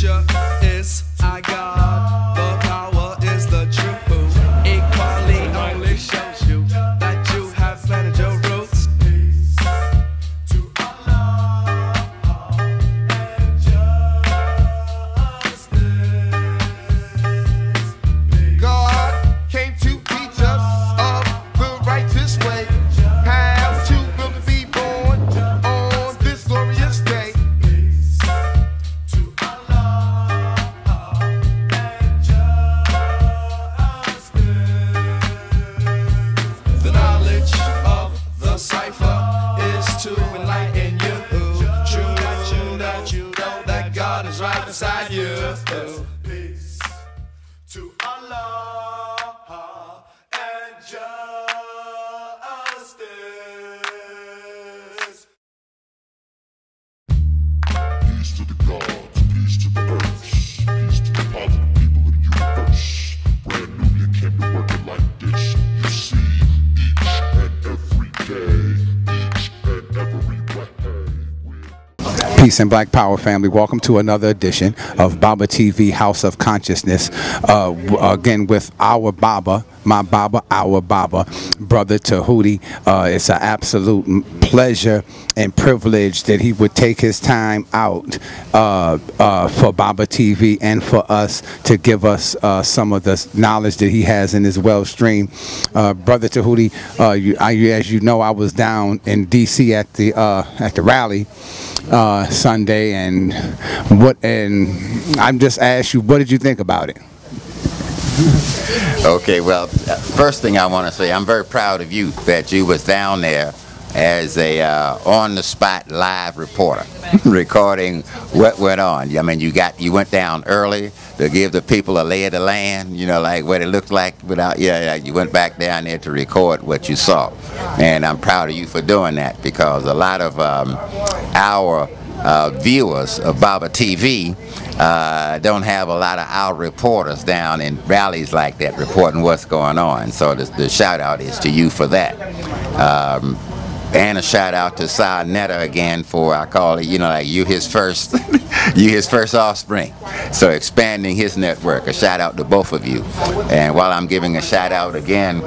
future is our God. The power is the truth. Equality only shows you that you have planted your roots. Peace to Allah and justice. God came to teach us of the righteous way, how to be born on this glorious day. The knowledge of the cipher is to enlighten you. True that you know that God is right beside you. Peace to Allah and justice. Peace to the gods, peace to the earth, peace to the positive people of the universe. Brand new, you came to work it like this. You see, each and every day, each and every way. Peace and Black Power family. Welcome to another edition of BABATV House of Consciousness. Again with our Baba, my Baba, our Baba, Brother Tehuti. It's an absolute pleasure and privilege that he would take his time out for BABATV and for us to give us some of the knowledge that he has in his well stream. Brother Tehuti, as you know, I was down in D.C. at the rally Sunday, and I'm just asked you, what did you think about it? Okay, well, first thing I want to say, I'm very proud of you that you was down there as a on-the-spot live reporter, recording what went on. I mean, you went down early to give the people a lay of the land, you know, like what it looked like without, you went back down there to record what you saw. And I'm proud of you for doing that, because a lot of our viewers of BABATV don't have a lot of our reporters down in rallies like that reporting what's going on. So the shout out is to you for that. And a shout out to Sa Netta again for, I call it, like you his first offspring. So expanding his network. A shout out to both of you. And while I'm giving a shout out again,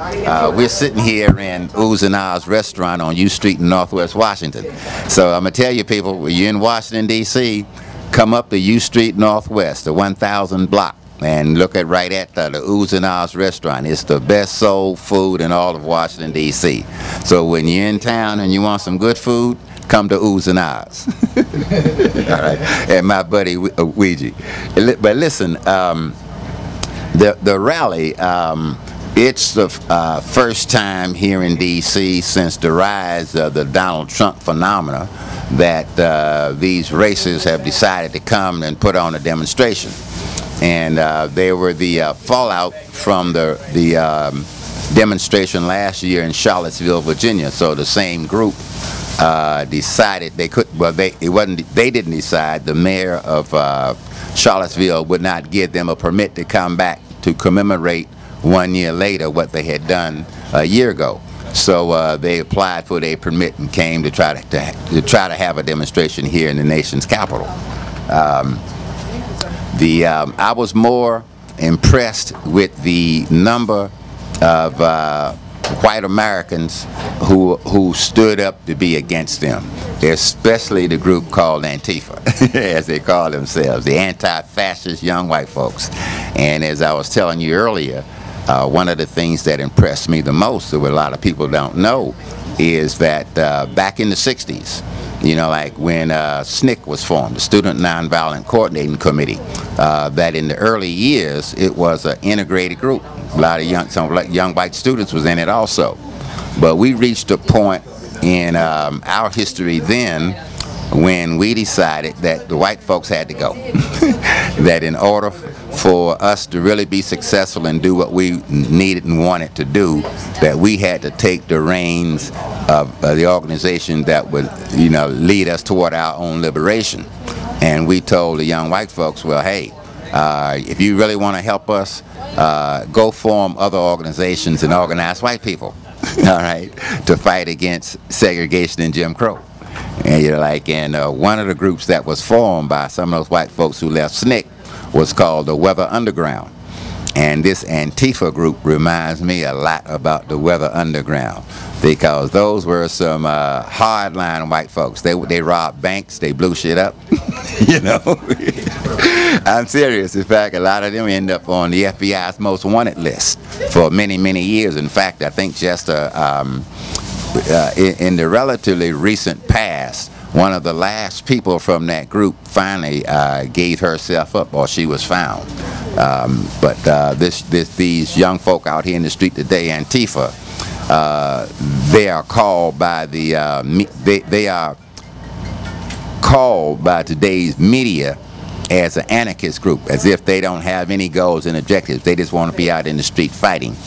we're sitting here in Oohs and Ahs restaurant on U Street in Northwest Washington. So I'm gonna tell you people, when you're in Washington D.C., come up to U Street Northwest, the 1000 block, and look right at the Oohs and Ahs restaurant. It's the best soul food in all of Washington, D.C. So when you're in town and you want some good food, come to Oohs and Ahs. All right, and my buddy Ouija. But listen, the rally, it's the first time here in D.C. since the rise of the Donald Trump phenomena that these racists have decided to come and put on a demonstration. And they were the fallout from the demonstration last year in Charlottesville, Virginia. So the same group decided they could. Well, they didn't decide. The mayor of Charlottesville would not give them a permit to come back to commemorate 1 year later what they had done a year ago. So they applied for their permit and came to try to have a demonstration here in the nation's capital. I was more impressed with the number of white Americans who stood up to be against them, especially the group called Antifa, as they call themselves, the anti-fascist young white folks. And as I was telling you earlier, one of the things that impressed me the most, that a lot of people don't know, is that back in the 60s, like when SNCC was formed, the Student Nonviolent Coordinating Committee, that in the early years it was an integrated group. A lot of young white students was in it also. But we reached a point in our history then when we decided that the white folks had to go. That in order for us to really be successful and do what we needed and wanted to do, that we had to take the reins of the organization that would, lead us toward our own liberation. And we told the young white folks, well, hey, if you really want to help us, go form other organizations and organize white people, all right, to fight against segregation and Jim Crow. And one of the groups that was formed by some of those white folks who left SNCC was called the Weather Underground. And this Antifa group reminds me a lot about the Weather Underground, because those were some hardline white folks. They robbed banks, they blew shit up, you know. I'm serious. In fact, a lot of them end up on the FBI's most wanted list for many, many years. In fact, I think just in the relatively recent past, one of the last people from that group finally gave herself up, or she was found. These young folk out here in the street today, Antifa, they are called by they are called by today's media as an anarchist group, as if they don't have any goals and objectives. They just want to be out in the street fighting.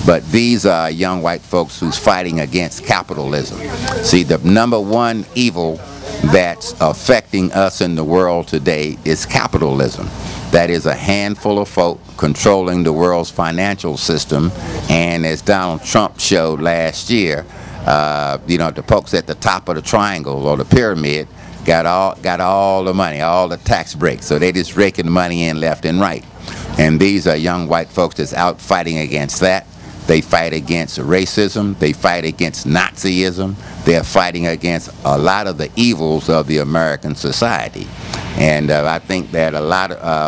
But these are young white folks who's fighting against capitalism. See, the number one evil that's affecting us in the world today is capitalism. That is a handful of folk controlling the world's financial system, and as Donald Trump showed last year, the folks at the top of the triangle or the pyramid got all the money, all the tax breaks, so they just raking money in left and right. And these are young white folks that's out fighting against that. They fight against racism, they fight against Nazism, they're fighting against a lot of the evils of the American society. And I think that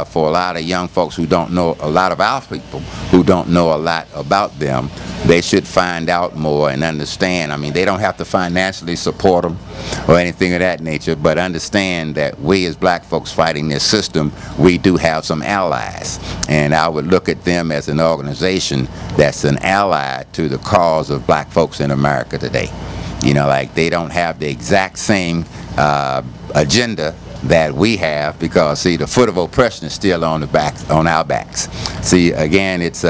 for a lot of young folks who don't know, a lot of our people who don't know a lot about them, they should find out more and understand. I mean, they don't have to financially support them or anything of that nature, but understand that we as black folks fighting this system, we do have some allies. And I would look at them as an organization that's an ally to the cause of black folks in America today. You know, like they don't have the exact same agenda that we have, because see, the foot of oppression is still on our backs. See, again, it's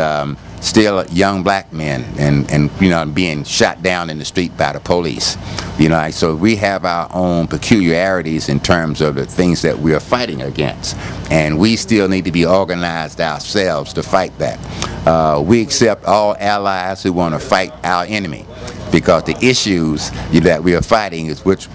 still young black men and being shot down in the street by the police. You know, so we have our own peculiarities in terms of the things that we are fighting against, and we still need to be organized ourselves to fight that. We accept all allies who want to fight our enemy, because the issues that we are fighting is which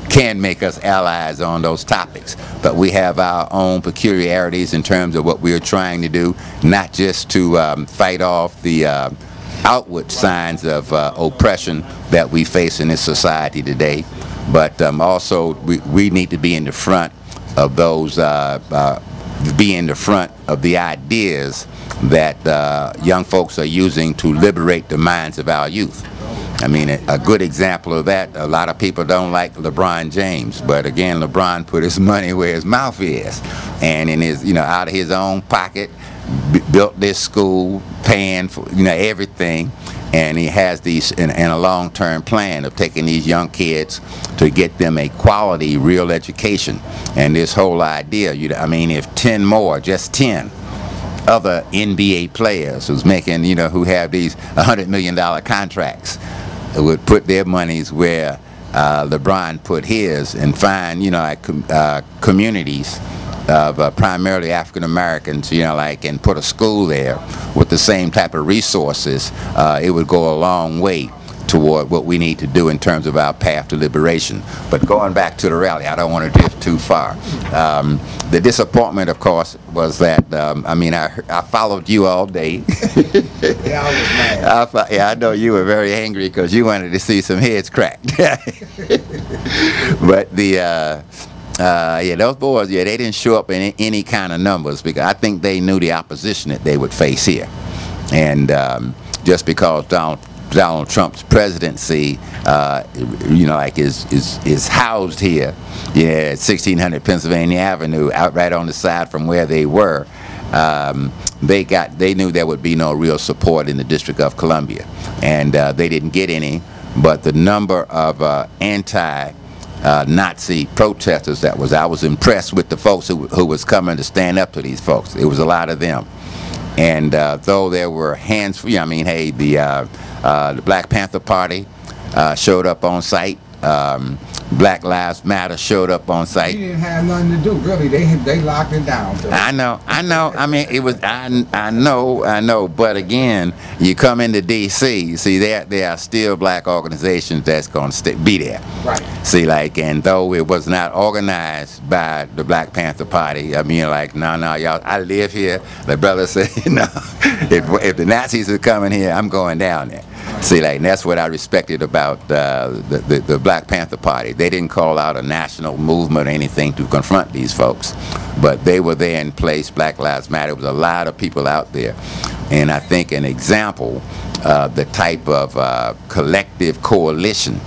can make us allies on those topics. But we have our own peculiarities in terms of what we are trying to do, not just to fight off the outward signs of oppression that we face in this society today, but also we need to be in the front of those, be in the front of the ideas that young folks are using to liberate the minds of our youth. I mean, a good example of that, a lot of people don't like LeBron James, but again, LeBron put his money where his mouth is, and in his, out of his own pocket, built this school, paying for, everything, and he has these, in a long-term plan of taking these young kids to get them a quality, real education. And this whole idea, I mean, if 10 more, just 10, other NBA players who's making, who have these $100 million contracts, would put their monies where LeBron put his, and find, communities of primarily African Americans, and put a school there with the same type of resources, it would go a long way toward what we need to do in terms of our path to liberation. But going back to the rally, I don't want to drift too far. The disappointment, of course, was that, I followed you all day. Yeah, I was mad. I know you were very angry because you wanted to see some heads cracked. But those boys, they didn't show up in any kind of numbers, because I think they knew the opposition that they would face here. And just because Donald Trump's presidency, is housed here, at 1600 Pennsylvania Avenue, out right on the side from where they were. They knew there would be no real support in the District of Columbia, and they didn't get any. But the number of anti-Nazi protesters I was impressed with the folks who was coming to stand up to these folks. It was a lot of them. And though there were hands-free, the Black Panther Party showed up on site. Black Lives Matter showed up on You site. didn't have nothing to do, really. They locked it down. So. I know. I mean, it was. I know. But again, you come into D.C. See, there are still black organizations that's going to be there. Right. See, like, and though it was not organized by the Black Panther Party, I mean, like, no, y'all. I live here. The brother said, if the Nazis are coming here, I'm going down there. See, like, and that's what I respected about the Black Panther Party. They didn't call out a national movement or anything to confront these folks, but they were there in place. Black Lives Matter. There was a lot of people out there, and I think an example of the type of collective coalition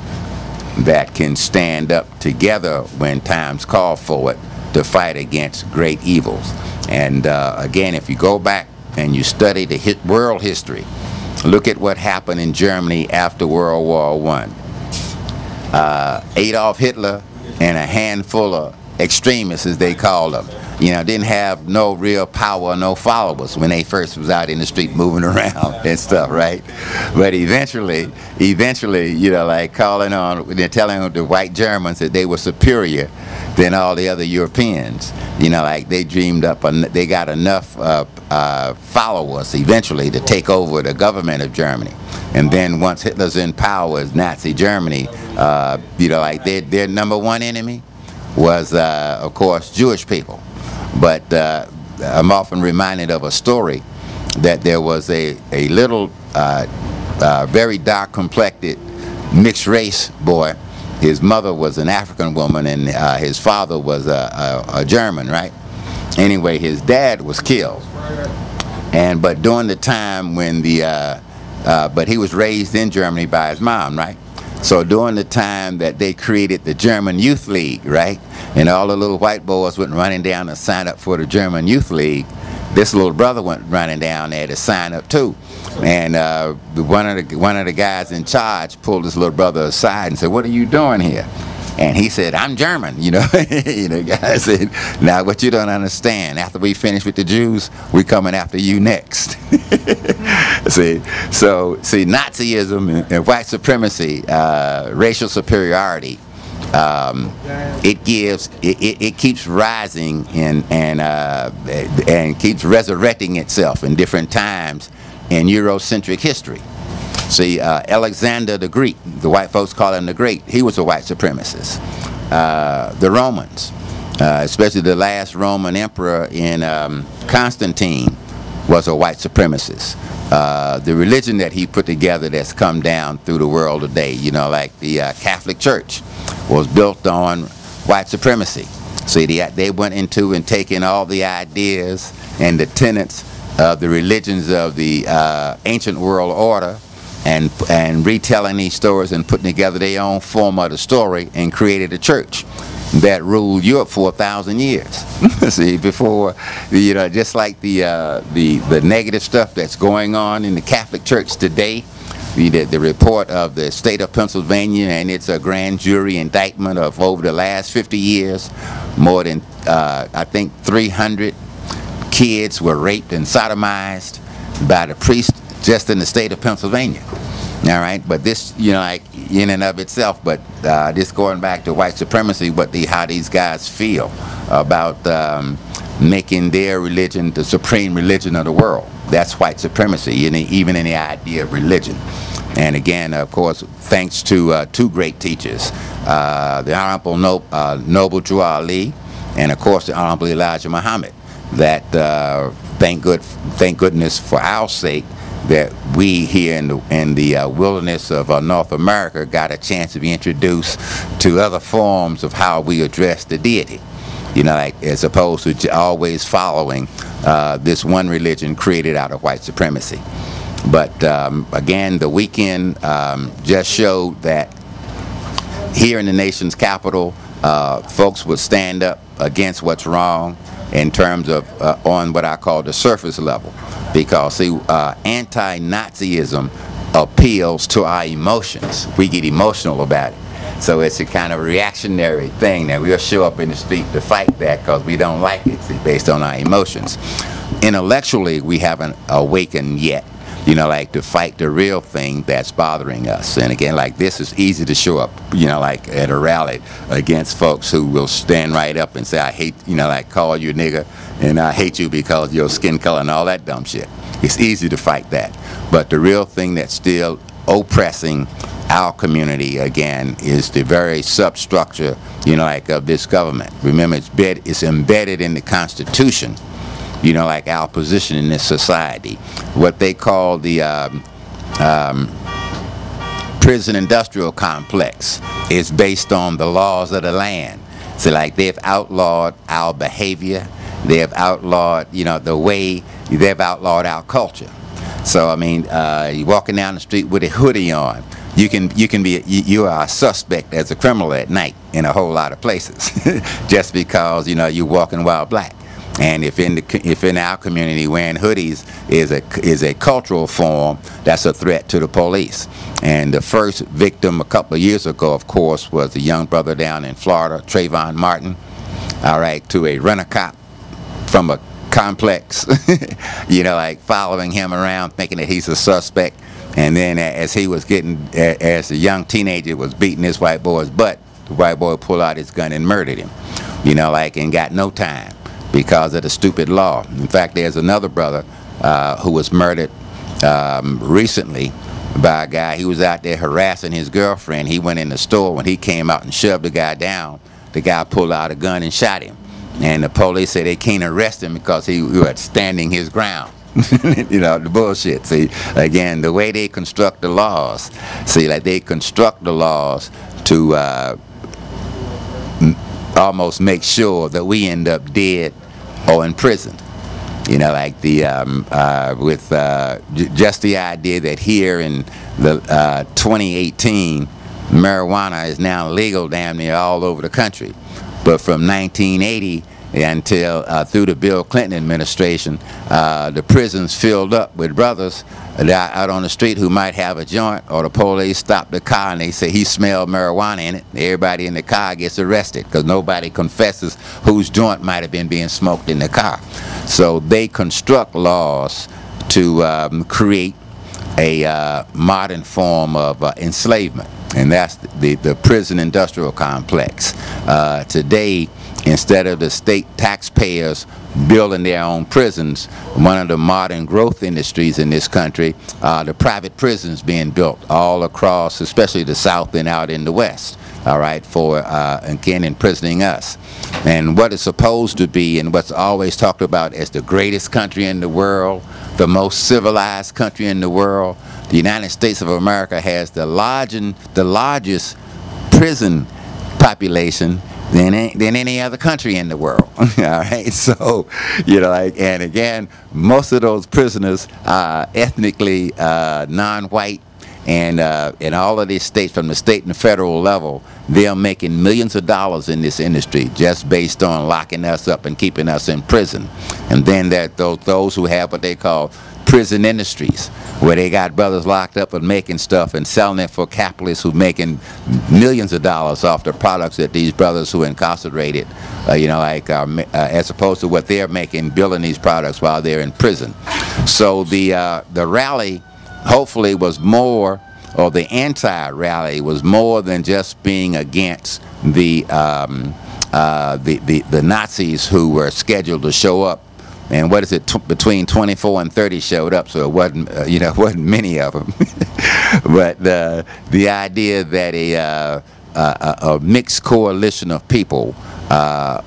that can stand up together when times call for it to fight against great evils. And again, if you go back and you study the world history, look at what happened in Germany after World War I. Adolf Hitler and a handful of extremists, as they called them, didn't have no real power, no followers when they first was out in the street moving around and stuff, right? But eventually, like calling on, they're telling the white Germans that they were superior than all the other Europeans. Like they dreamed up, they got enough followers eventually to take over the government of Germany. And then once Hitler's in power as Nazi Germany, like their number one enemy was, of course, Jewish people. But I'm often reminded of a story that there was a little, very dark complected, mixed race boy. His mother was an African woman and his father was a German, right? Anyway, his dad was killed. But during the time when but he was raised in Germany by his mom, right? So during the time that they created the German Youth League, right? And all the little white boys went running down to sign up for the German Youth League. This little brother went running down there to sign up too. And one of the guys in charge pulled his little brother aside and said, "What are you doing here?" And he said, "I'm German," The guy said, "Now what you don't understand, after we finish with the Jews, we're coming after you next." See, Nazism and white supremacy, racial superiority, it keeps rising and keeps resurrecting itself in different times in Eurocentric history. See, Alexander the Greek, the white folks call him the Great, he was a white supremacist. The Romans, especially the last Roman emperor in Constantine, was a white supremacist. The religion that he put together that's come down through the world today, like the Catholic Church, was built on white supremacy. See, they went into and taken all the ideas and the tenets of the religions of the ancient world order and retelling these stories and putting together their own form of the story and created a church that ruled Europe for 1,000 years. See, before, just like the negative stuff that's going on in the Catholic Church today, the report of the state of Pennsylvania and its grand jury indictment of over the last 50 years, more than, I think, 300 kids were raped and sodomized by the priest just in the state of Pennsylvania. All right, but this, like in and of itself, but just going back to white supremacy, how these guys feel about making their religion the supreme religion of the world. That's white supremacy, even in the idea of religion. And again, of course, thanks to two great teachers, the Honorable Noble Drew Ali, and of course the Honorable Elijah Muhammad, that thank goodness for our sake, that we here in the wilderness of North America got a chance to be introduced to other forms of how we address the deity, like as opposed to always following this one religion created out of white supremacy. But again, the weekend just showed that here in the nation's capital, folks would stand up against what's wrong in terms of on what I call the surface level. Because, see, anti-Nazism appeals to our emotions. We get emotional about it. So it's a kind of reactionary thing that we'll show up in the street to fight that because we don't like it, see, based on our emotions. Intellectually, we haven't awakened yet. you know, like to fight the real thing that's bothering us. And again, like this is easy to show up, you know, like at a rally against folks who will stand right up and say, I hate, you know, like call you a nigger and I hate you because of your skin color and all that dumb shit. It's easy to fight that. But the real thing that's still oppressing our community, again, is the very substructure, you know, like of this government. Remember, it's embedded in the Constitution, you know, like our position in this society. What they call the prison industrial complex is based on the laws of the land. So like they've outlawed our behavior, they have outlawed, you know, the way, they've outlawed our culture. So I mean, you're walking down the street with a hoodie on, you are a suspect as a criminal at night in a whole lot of places, just because, you know, you're walking while black. And if in our community wearing hoodies is a cultural form, that's a threat to the police. And the first victim a couple of years ago, of course, was a young brother down in Florida, Trayvon Martin, all right, to a rent-a-cop from a complex, you know, like following him around thinking that he's a suspect. And then as he was as a young teenager was beating this white boy's butt, the white boy pulled out his gun and murdered him, you know, like, and got no time because of the stupid law. In fact, there's another brother who was murdered recently by a guy. He was out there harassing his girlfriend. He went in the store. When he came out and shoved the guy down, the guy pulled out a gun and shot him. And the police said they can't arrest him because he was standing his ground. You know, the bullshit. See, again, the way they construct the laws, see, like they construct the laws to almost make sure that we end up dead or in prison. You know, like the just the idea that here in the 2018, marijuana is now legal damn near all over the country. But from 1980 until through the Bill Clinton administration, the prisons filled up with brothers out on the street who might have a joint, or the police stop the car and they say he smelled marijuana in it. Everybody in the car gets arrested because nobody confesses whose joint might have been being smoked in the car. So they construct laws to create a modern form of enslavement. And that's the prison industrial complex. Today, instead of the state taxpayers building their own prisons, one of the modern growth industries in this country are the private prisons being built all across, especially the South and out in the West, all right, for, again, imprisoning us. And what is supposed to be, and what's always talked about as the greatest country in the world, the most civilized country in the world, the United States of America has the largest prison population than any other country in the world. All right, so, you know, like, and again, most of those prisoners are ethnically non-white, and in all of these states, from the state and the federal level, they're making millions of dollars in this industry just based on locking us up and keeping us in prison. And then there are those who have what they call prison industries, where they got brothers locked up and making stuff and selling it for capitalists who making millions of dollars off the products that these brothers who are incarcerated, you know, like as opposed to what they're making building these products while they're in prison. So the rally hopefully was more, or the anti-rally was more than just being against the Nazis who were scheduled to show up. And what is it, between 24 and 30 showed up, so it wasn't, you know, it wasn't many of them. But the idea that a mixed coalition of people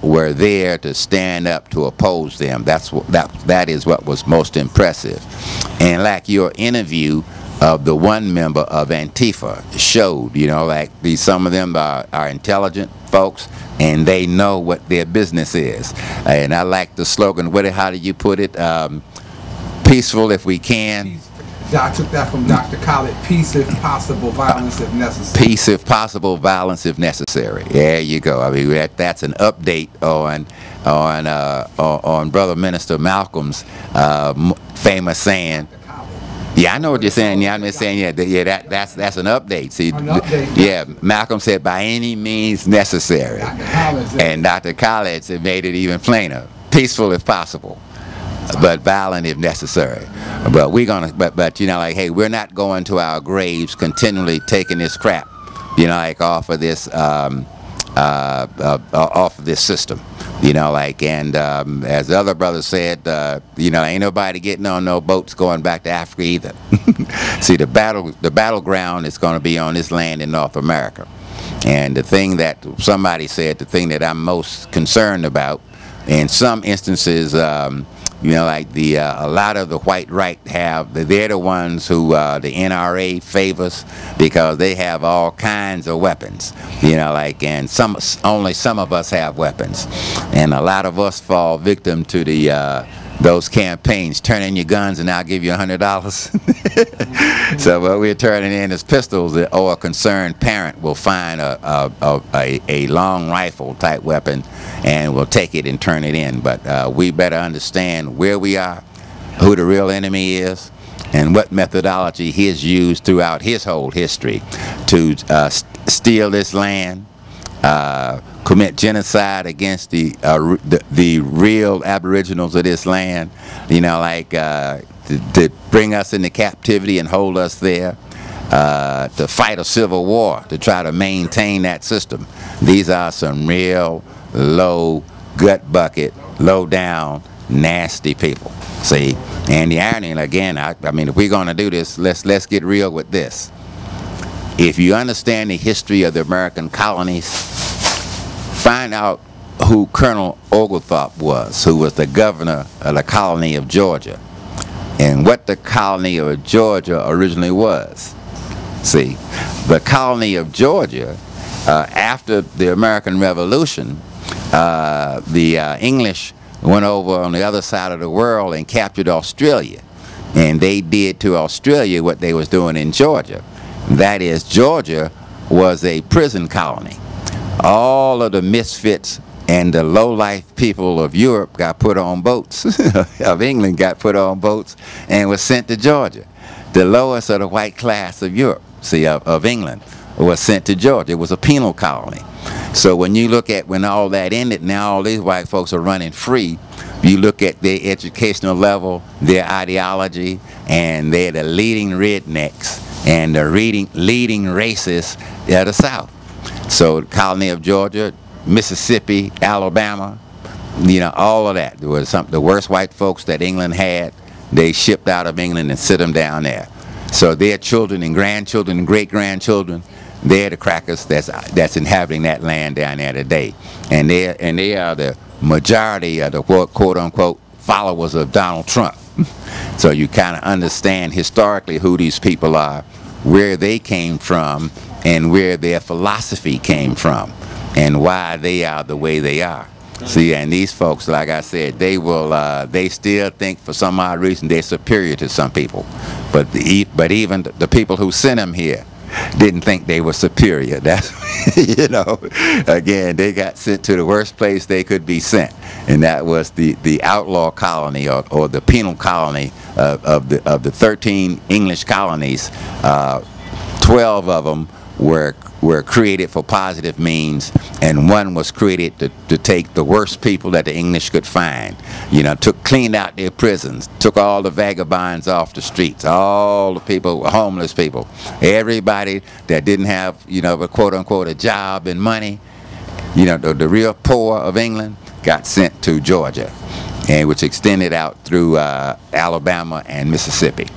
were there to stand up to oppose them, that is what was most impressive. And like your interview of the one member of Antifa showed, you know, like some of them are intelligent folks, and they know what their business is. And I like the slogan, how do you put it? Peaceful if we can. I took that from Dr. Khaled. Peace if possible, violence if necessary. Peace if possible, violence if necessary. There you go. I mean, that's an update on Brother Minister Malcolm's famous saying. Yeah, I know what you're saying. Yeah, I'm just saying. Yeah, that's an update. See, yeah, Malcolm said by any means necessary, and Dr. Khaled made it even plainer. Peaceful if possible. but violent if necessary. But we're gonna, but you know, like, hey, we're not going to our graves continually taking this crap, you know, like off of this system, you know, like, and as the other brother said, you know, ain't nobody getting on no boats going back to Africa either. See, the battleground is going to be on this land in North America, and the thing that somebody said, the thing that I'm most concerned about, in some instances, you know, like a lot of the white right they're the ones who the NRA favors because they have all kinds of weapons, you know, like, and only some of us have weapons, and a lot of us fall victim to those campaigns. Turn in your guns and I'll give you $100. So what we're turning in is pistols, or a concerned parent will find a long rifle type weapon and will take it and turn it in. But we better understand where we are, who the real enemy is, and what methodology he has used throughout his whole history to steal this land, commit genocide against the real aboriginals of this land, you know, like to bring us into captivity and hold us there, to fight a civil war to try to maintain that system. These are some real low gut bucket, low down, nasty people. See, and the irony, and again, I mean, if we're going to do this, let's get real with this. If you understand the history of the American colonies, find out who Colonel Oglethorpe was, who was the governor of the colony of Georgia, and what the colony of Georgia originally was. See, the colony of Georgia, after the American Revolution, the English went over on the other side of the world and captured Australia, and they did to Australia what they was doing in Georgia. That is, Georgia was a prison colony. All of the misfits and the low-life people of Europe got put on boats, of England got put on boats and was sent to Georgia. The lowest of the white class of Europe, see, of England, was sent to Georgia. It was a penal colony. So when you look at when all that ended, now all these white folks are running free, you look at their educational level, their ideology, and they're the leading rednecks and the leading racists of the South. So the colony of Georgia, Mississippi, Alabama, you know, all of that. There was the worst white folks that England had. They shipped out of England and sit them down there. So their children and grandchildren and great-grandchildren, they're the crackers that's inhabiting that land down there today. And they are the majority of the quote-unquote followers of Donald Trump. So you kind of understand historically who these people are, where they came from, and where their philosophy came from, and why they are the way they are. See, and these folks, like I said, they still think for some odd reason they're superior to some people. But even the people who sent them here didn't think they were superior. That's, you know, again, they got sent to the worst place they could be sent, and that was the outlaw colony or the penal colony of the 13 English colonies. 12 of them were created for positive means, and one was created to take the worst people that the English could find. You know, cleaned out their prisons, took all the vagabonds off the streets, all the people, homeless people, everybody that didn't have, you know, a quote-unquote a job and money, you know, the real poor of England got sent to Georgia, and which extended out through Alabama and Mississippi.